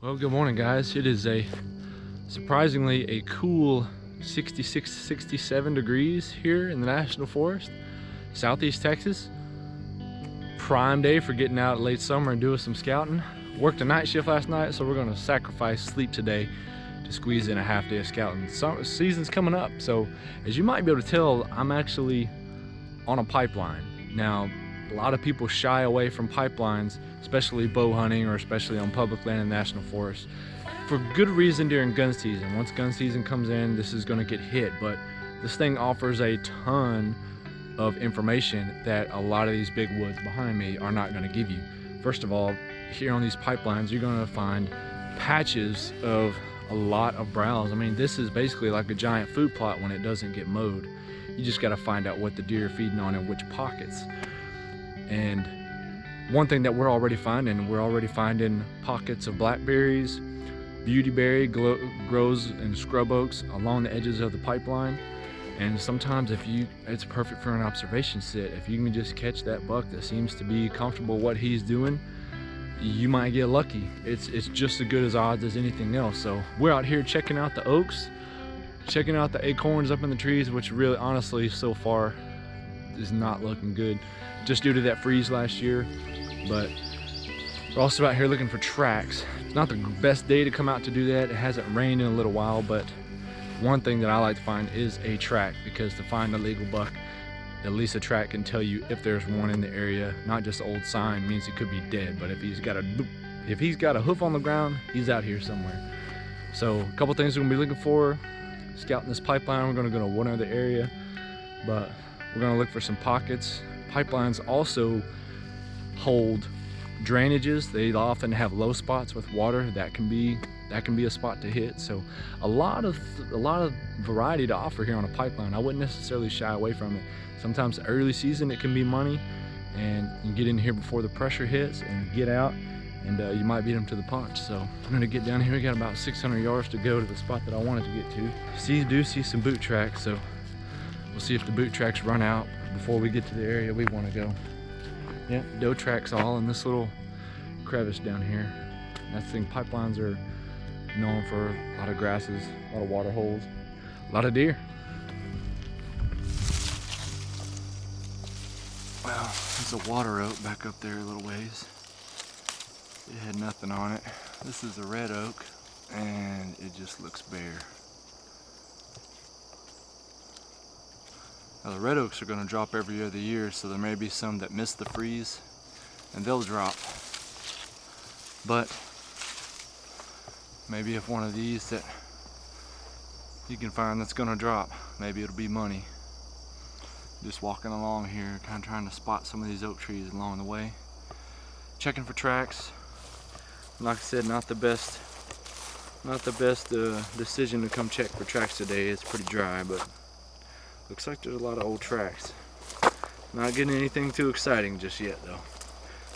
Well, good morning, guys. It is surprisingly a cool 66, 67 degrees here in the National Forest, Southeast Texas. Prime day for getting out late summer and doing some scouting. Worked a night shift last night, so we're gonna sacrifice sleep today to squeeze in a half day of scouting. Summer season's coming up, so as you might be able to tell, I'm actually on a pipeline. Now, a lot of people shy away from pipelines, especially bow hunting or especially on public land in the National Forest, for good reason during gun season. Once gun season comes in, this is gonna get hit, but this thing offers a ton of information that a lot of these big woods behind me are not gonna give you. First of all, here on these pipelines, you're gonna find patches of a lot of browse. I mean, this is basically like a giant food plot when it doesn't get mowed. You just gotta find out what the deer are feeding on in which pockets. And one thing that we're already finding pockets of blackberries, beautyberry grows in scrub oaks along the edges of the pipeline. And sometimes it's perfect for an observation sit. If you can just catch that buck that seems to be comfortable with what he's doing, you might get lucky. It's just as good as odds as anything else. So we're out here checking out the oaks, checking out the acorns up in the trees, which really honestly so far is not looking good, just due to that freeze last year. But we're also out here looking for tracks. It's not the best day to come out to do that. It hasn't rained in a little while, but one thing that I like to find is a track, because to find a legal buck, at least a track can tell you if there's one in the area. Not just an old sign means he could be dead, but if he's got a hoof on the ground, he's out here somewhere. So a couple things we're gonna be looking for. Scouting this pipeline, we're gonna go to one other area, but we're gonna look for some pockets. Pipelines also hold drainages. They often have low spots with water that can be a spot to hit. So a lot of variety to offer here on a pipeline. I wouldn't necessarily shy away from it. Sometimes early season it can be money, and you get in here before the pressure hits and get out, and you might beat them to the punch. So I'm gonna get down here. We got about 600 yards to go to the spot that I wanted to get to. Do see some boot tracks, so we'll see if the boot tracks run out before we get to the area we want to go. Yeah, doe tracks all in this little crevice down here. That's the thing, pipelines are known for a lot of grasses, a lot of water holes, a lot of deer. Well, there's a water oak back up there a little ways. It had nothing on it. This is a red oak, and it just looks bare. Now the red oaks are going to drop every other year, so there may be some that miss the freeze, and they'll drop. But maybe if one of these that you can find that's going to drop, maybe it'll be money. Just walking along here, kind of trying to spot some of these oak trees along the way. Checking for tracks. Like I said, not the best decision to come check for tracks today. It's pretty dry, but looks like there's a lot of old tracks. Not getting anything too exciting just yet though.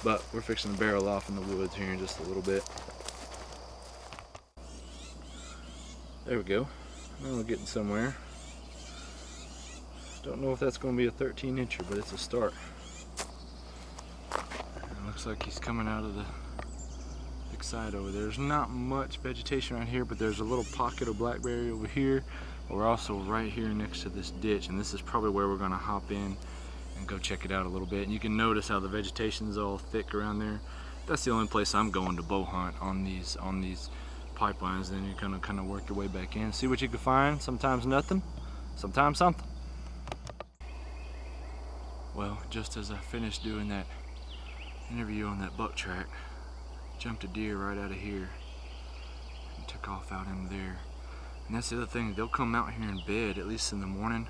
But we're fixing to barrel off in the woods here in just a little bit. There we go. Now we're getting somewhere. Don't know if that's going to be a 13-incher, but it's a start. It looks like he's coming out of the big side over there. There's not much vegetation right here, but there's a little pocket of blackberry over here. We're also right here next to this ditch, and this is probably where we're going to hop in and go check it out a little bit. And you can notice how the vegetation's all thick around there. That's the only place I'm going to bow hunt on these pipelines. Then you're gonna kind of work your way back in, see what you can find. Sometimes nothing, sometimes something. Well, just as I finished doing that interview on that buck track, jumped a deer right out of here and took off out into there. And that's the other thing, they'll come out here in bed, at least in the morning,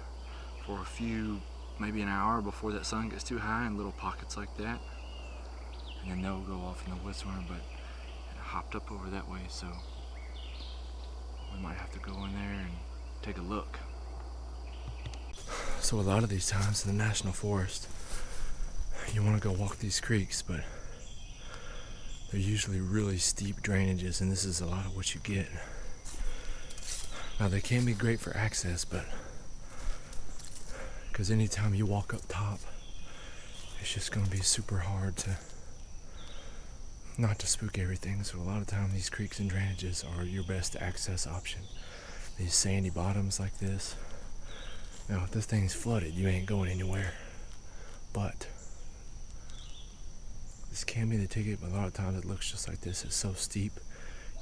for a few, maybe an hour before that sun gets too high, in little pockets like that. And then they'll go off in the woods somewhere, but it hopped up over that way, so we might have to go in there and take a look. So a lot of these times in the National Forest, you want to go walk these creeks, but they're usually really steep drainages, and this is a lot of what you get. Now they can be great for access, but because anytime you walk up top, it's just going to be super hard to not to spook everything, so a lot of times these creeks and drainages are your best access option. These sandy bottoms like this. Now if this thing's flooded, you ain't going anywhere. But this can be the ticket, but a lot of times it looks just like this. It's so steep,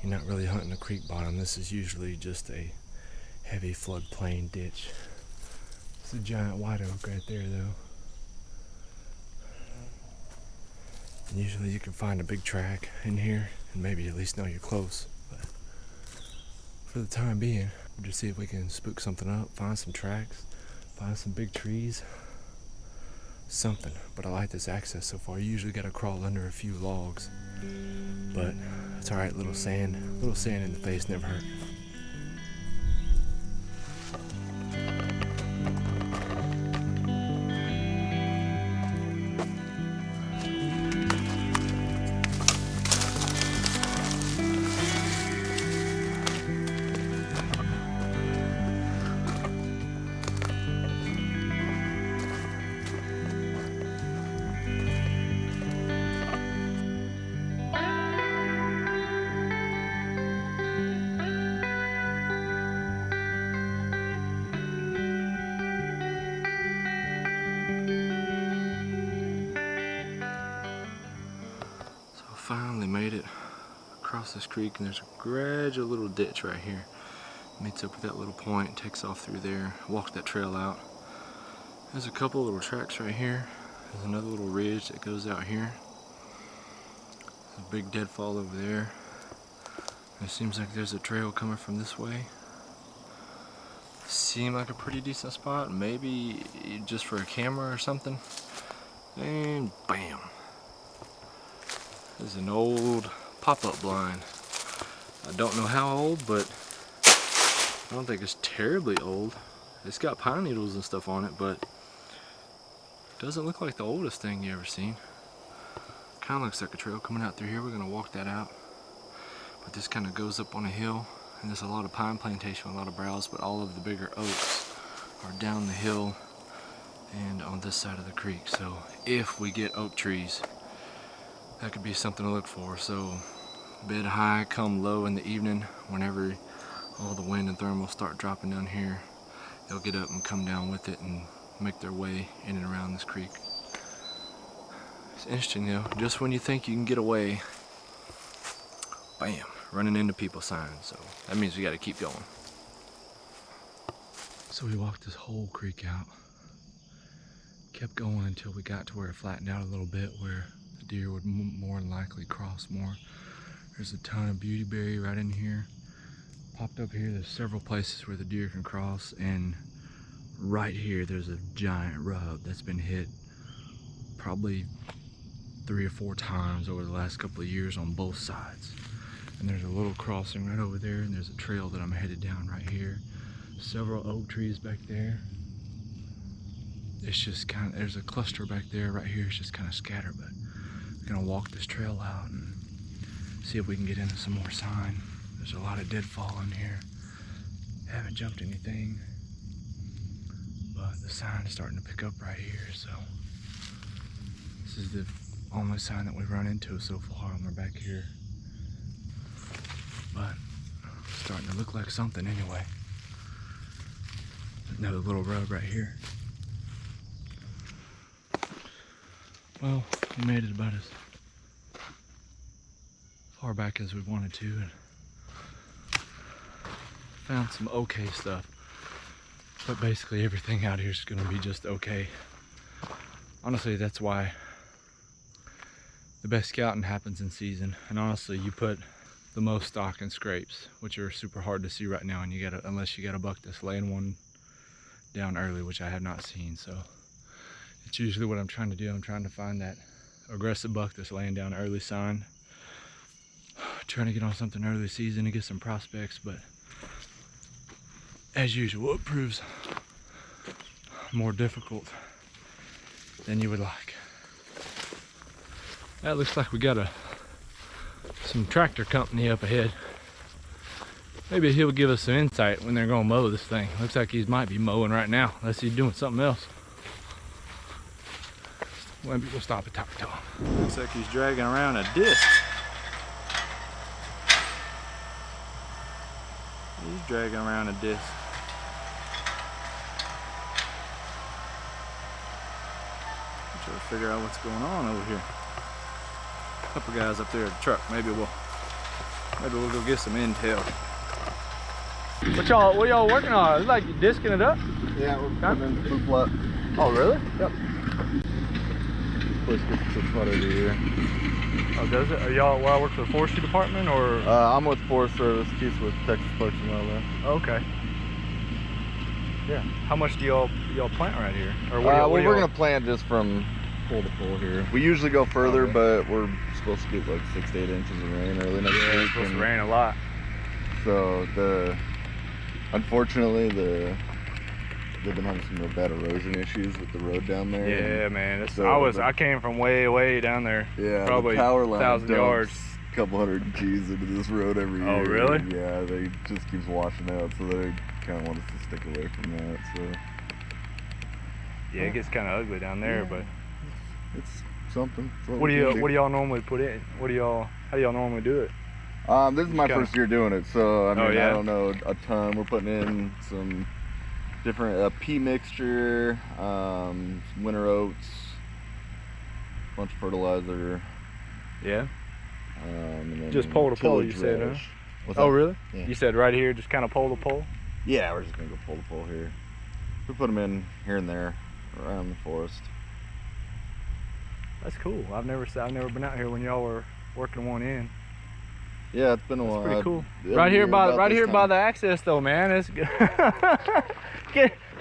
you're not really hunting a creek bottom. This is usually just a heavy floodplain ditch. It's a giant white oak right there though. And usually you can find a big track in here and maybe at least know you're close. But for the time being, we'll just see if we can spook something up, find some tracks, find some big trees, something. But I like this access so far. You usually gotta crawl under a few logs, but it's alright. Little sand in the face never hurt. Finally made it across this creek, and there's a gradual little ditch right here. Meets up with that little point, takes off through there, walk that trail out. There's a couple little tracks right here. There's another little ridge that goes out here. There's a big deadfall over there. It seems like there's a trail coming from this way. Seemed like a pretty decent spot, maybe just for a camera or something. And bam! This is an old pop-up blind. I don't know how old, but I don't think it's terribly old. It's got pine needles and stuff on it, but it doesn't look like the oldest thing you ever seen. Kind of looks like a trail coming out through here. We're gonna walk that out. But this kind of goes up on a hill, and there's a lot of pine plantation, a lot of browse, but all of the bigger oaks are down the hill and on this side of the creek. So if we get oak trees, that could be something to look for. So bed high, come low in the evening. Whenever all the wind and thermals start dropping down here, they'll get up and come down with it and make their way in and around this creek. It's interesting though, just when you think you can get away, bam, running into people signs. So that means we got to keep going. So we walked this whole creek out, kept going until we got to where it flattened out a little bit, where the deer would more than likely cross more. There's a ton of beautyberry right in here. Popped up here, there's several places where the deer can cross, and right here there's a giant rub that's been hit probably 3 or 4 times over the last couple of years on both sides. And there's a little crossing right over there, and there's a trail that I'm headed down right here. Several oak trees back there. It's just kind of, there's a cluster back there. Right here it's just kind of scattered, but we're gonna walk this trail out and see if we can get into some more sign. There's a lot of deadfall in here. Haven't jumped anything, but the sign is starting to pick up right here. So this is the only sign that we've run into so far, and we're back here. But it's starting to look like something anyway. Another little rub right here. Well, we made it about as far back as we wanted to, and found some okay stuff. But basically everything out here is going to be just okay. Honestly, that's why the best scouting happens in season. And honestly, you put the most stock in scrapes, which are super hard to see right now, and you gotta, unless you got a buck that's laying one down early, which I have not seen. So it's usually what I'm trying to do. I'm trying to find that aggressive buck that's laying down early sign, trying to get on something early season and get some prospects. But as usual, it proves more difficult than you would like. That looks like we got some tractor company up ahead. Maybe he'll give us some insight when they're gonna mow this thing. Looks like he might be mowing right now, unless he's doing something else. Maybe we'll stop and talk to him. Looks like he's dragging around a disc. He's dragging around a disc. Try to figure out what's going on over here. A couple guys up there at the truck. Maybe we'll go get some intel. What y'all working on? It's like you disking it up? Yeah, we're putting in the food plot. Oh, really? Yep. Place gets 600 a year. Oh, does it? Are y'all work for the forestry department or? I'm with Forest Service. Keith's with Texas Parks and Wildlife. Okay. Yeah. How much do y'all plant right here? Or well, we're gonna plant just from pole to pole here. We usually go further, but we're supposed to get like 6 to 8 inches of rain early next week. It's supposed to rain a lot. So unfortunately they've been having some real bad erosion issues with the road down there. Yeah, man. I came from way down there. Yeah, probably the power line 1,000 yards. A couple hundred G's into this road every year. Oh, really? Yeah, they just keeps washing out, so they kind of want us to stick away from that. So yeah, it gets kind of ugly down there, but it's something. What do y'all normally put in? How do y'all normally do it? This is my first year doing it, so I mean, yeah? I don't know a ton. We're putting in some different pea mixture, some winter oats, a bunch of fertilizer. Yeah. And then just pole to pole, you said, huh? Oh, really? Yeah. You said right here, just kind of pole to pole? Yeah, we're just gonna go pole to pole here. We put them in here and there around the forest. That's cool. I've never been out here when y'all were working one in. Yeah, it's been a while. Pretty cool. Right here by the access, though, man. It's good.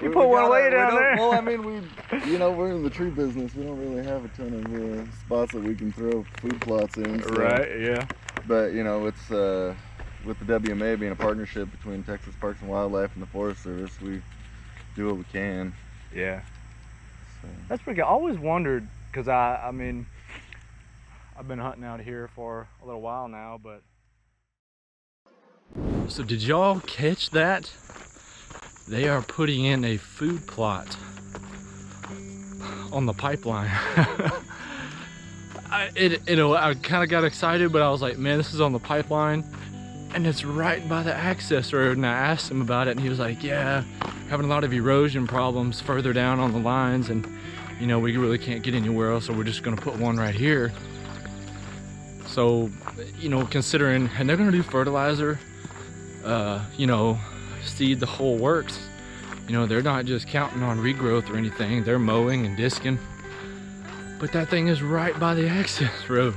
You put one away down there. Well, I mean, we're in the tree business. We don't really have a ton of spots that we can throw food plots in. So. Right. Yeah. But it's with the WMA being a partnership between Texas Parks and Wildlife and the Forest Service, we do what we can. Yeah. So. That's pretty good. I always wondered, because I mean, I've been hunting out here for a little while now, but. So did y'all catch that? They are putting in a food plot on the pipeline. I kind of got excited, but I was like, man, this is on the pipeline and it's right by the access road. And I asked him about it and he was like, yeah, having a lot of erosion problems further down on the lines, and we really can't get anywhere else, so we're just gonna put one right here. So, considering, and they're gonna do fertilizer, seed, the whole works. They're not just counting on regrowth or anything. They're mowing and disking. But that thing is right by the access road.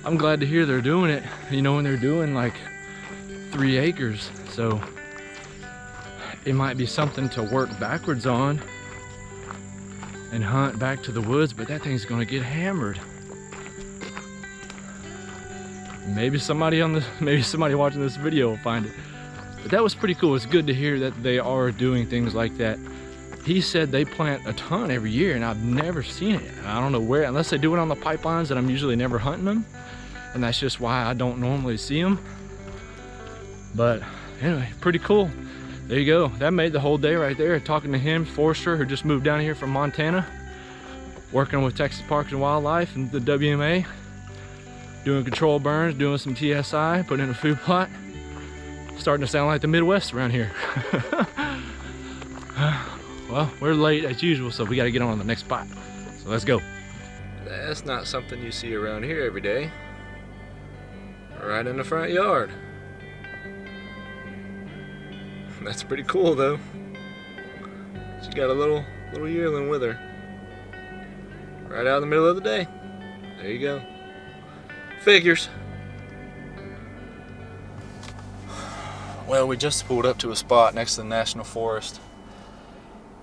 I'm glad to hear they're doing it, when they're doing like 3 acres. So it might be something to work backwards on and hunt back to the woods, but that thing's gonna get hammered. Maybe somebody watching this video will find it. But that was pretty cool. It's good to hear that they are doing things like that. He said they plant a ton every year, and I've never seen it. I don't know where, unless they do it on the pipelines, and I'm usually never hunting them. And that's just why I don't normally see them. But anyway, pretty cool. There you go. That made the whole day right there. Talking to him, Forrester, who just moved down here from Montana, working with Texas Parks and Wildlife and the WMA, doing control burns, doing some TSI, putting in a food plot. Starting to sound like the Midwest around here. Well, we're late as usual, so we got to get on to the next spot. So let's go. That's not something you see around here every day. Right in the front yard. That's pretty cool, though. She got a little yearling with her. Right out in the middle of the day. There you go. Figures. Well, we just pulled up to a spot next to the National Forest.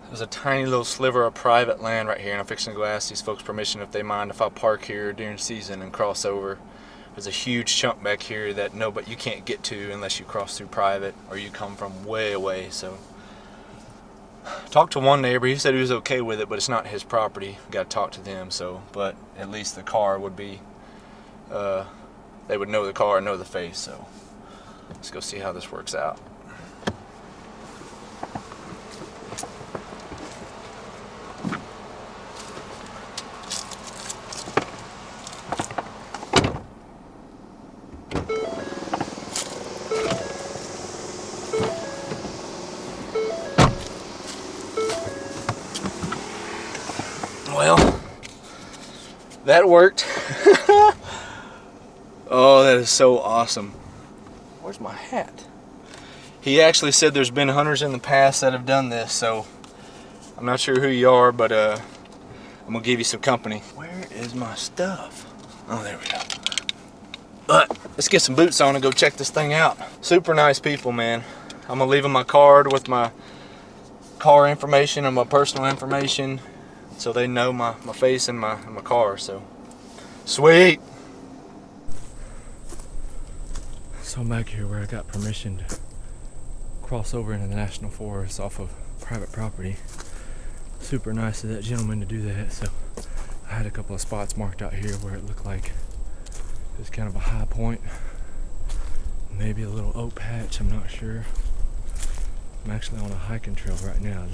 There's a tiny little sliver of private land right here, and I'm fixing to go ask these folks permission if they mind if I park here during season and cross over. There's a huge chunk back here that you can't get to unless you cross through private or you come from way away. So, talked to one neighbor. He said he was okay with it, but it's not his property. Got to talk to them. So, but at least the car would be. They would know the car and know the face. So. Let's go see how this works out. Well, that worked. Oh, that is so awesome. Where's my hat? He actually said there's been hunters in the past that have done this, so I'm not sure who you are, but I'm gonna give you some company. Where is my stuff? Oh, there we go. But let's get some boots on and go check this thing out. Super nice people, man. I'm gonna leave them my card with my car information and my personal information, so they know my face and my car. So sweet. So I'm back here where I got permission to cross over into the national forest off of private property. Super nice of that gentleman to do that. So I had a couple of spots marked out here where it looked like it's kind of a high point, maybe a little oak patch, I'm not sure. I'm actually on a hiking trail right now.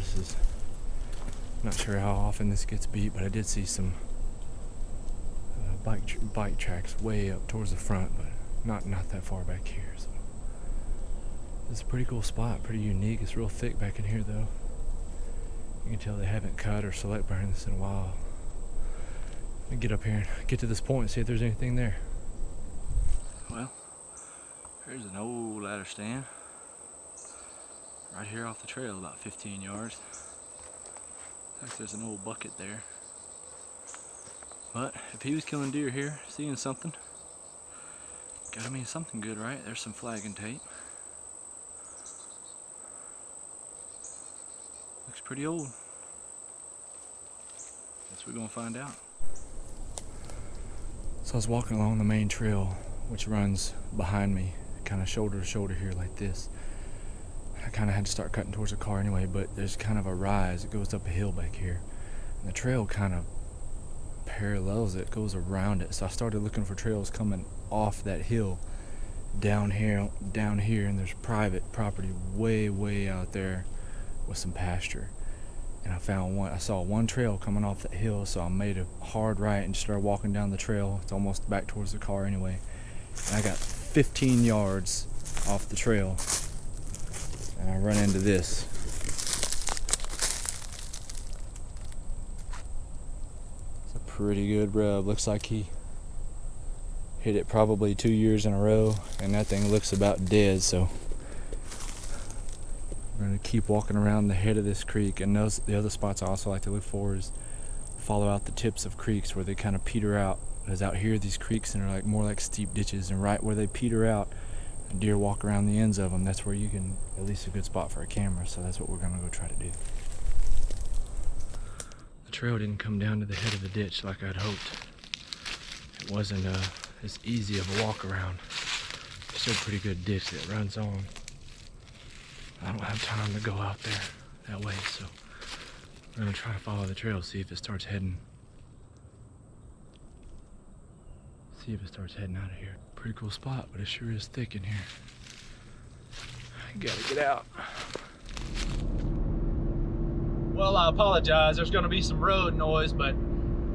Not sure how often this gets beat, but I did see some bike tracks way up towards the front, but not that far back here. So it's a pretty cool spot, pretty unique. It's real thick back in here though. You can tell they haven't cut or select burned this in a while. Let me get up here and get to this point and see if there's anything there. Well, here's an old ladder stand right here off the trail, about 15 yards. Looks like there's an old bucket there. But if he was killing deer here, seeing something, gotta mean something good, right? There's some flagging tape. Looks pretty old. Guess we're gonna find out. So I was walking along the main trail, which runs behind me, kind of shoulder to shoulder here like this. I kind of had to start cutting towards the car anyway, but there's kind of a rise. It goes up a hill back here. And the trail kind of parallels it, goes around it. So I started looking for trails coming off that hill down here, and there's private property way out there with some pasture. And I saw one trail coming off that hill, so I made a hard right and just started walking down the trail. It's almost back towards the car anyway. And I got 15 yards off the trail, and I run into this. It's a pretty good rub. Looks like he hit it probably 2 years in a row, and that thing looks about dead. So we're gonna keep walking around the head of this creek. And the other spots I also like to look for is follow out the tips of creeks where they kind of peter out. Because out here, these creeks and are like more like steep ditches, and right where they peter out, deer walk around the ends of them. That's where you can, at least a good spot for a camera. So that's what we're gonna go try to do. The trail didn't come down to the head of the ditch like I'd hoped. It wasn't as easy of a walk around. It's still a pretty good ditch that runs on. I don't have time to go out there that way, so we're gonna try to follow the trail, see if it starts heading out of here. Pretty cool spot, but it sure is thick in here. I gotta get out. Well, I apologize. There's gonna be some road noise, but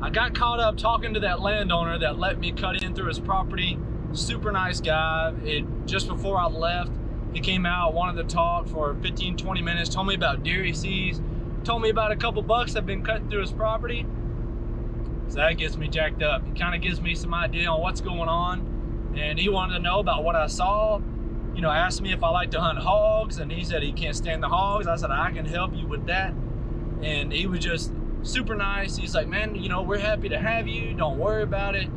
I got caught up talking to that landowner that let me cut in through his property. Super nice guy. Just before I left, he came out, wanted to talk for 15-20 minutes, told me about deer he sees, told me about a couple bucks that have been cutting through his property. So that gets me jacked up. He kind of gives me some idea on what's going on, and he wanted to know about what I saw. You know, asked me if I like to hunt hogs, and he said he can't stand the hogs. I said, I can help you with that. And he was just super nice. He's like, man, you know, we're happy to have you. Don't worry about it.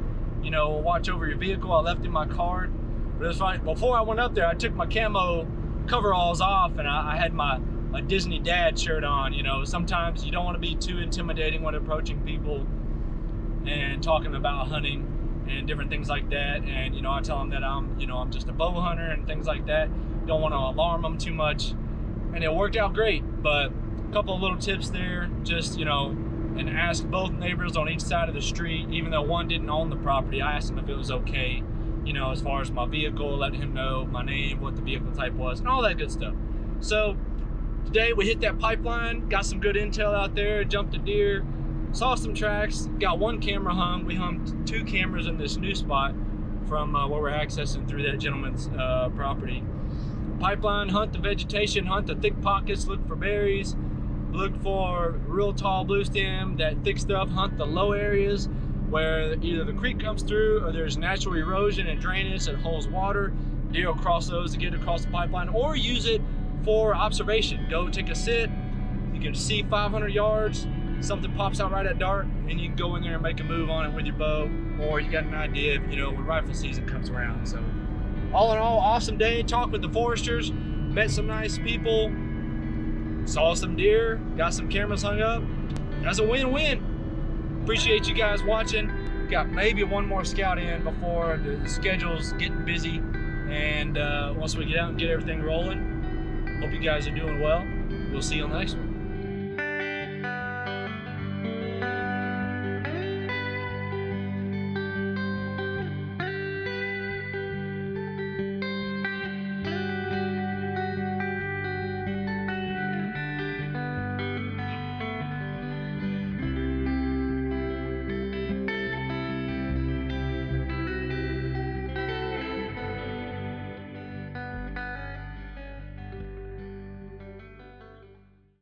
You know, watch over your vehicle. I left him my card. But it was fine. Before I went up there, I took my camo coveralls off, and I had my Disney dad shirt on. You know, sometimes you don't want to be too intimidating when approaching people and talking about hunting and different things like that. And, you know, I tell them that I'm just a bow hunter and things like that. Don't want to alarm them too much. And it worked out great. But a couple of little tips there, just, you know, and ask both neighbors on each side of the street. Even though one didn't own the property, I asked him if it was okay, you know, as far as my vehicle, letting him know my name, what the vehicle type was, and all that good stuff. So today we hit that pipeline, got some good intel out there, jumped a deer, saw some tracks, got one camera hung. We hung 2 cameras in this new spot from where we're accessing through that gentleman's property. Pipeline, hunt the vegetation, hunt the thick pockets, look for berries, look for real tall blue stem, that thick stuff. Hunt the low areas where either the creek comes through or there's natural erosion and drainage that holds water. Deer will cross those to get across the pipeline, or use it for observation. Go take a sit, you can see 500 yards, something pops out right at dark, and you can go in there and make a move on it with your bow, or you got an idea of, you know, when rifle season comes around. So all in all, awesome day. Talked with the foresters, met some nice people, saw some deer, got some cameras hung up. That's a win-win. Appreciate you guys watching. Got maybe one more scout in before the schedule's getting busy, and once we get out and get everything rolling, hope you guys are doing well. We'll see you on the next one.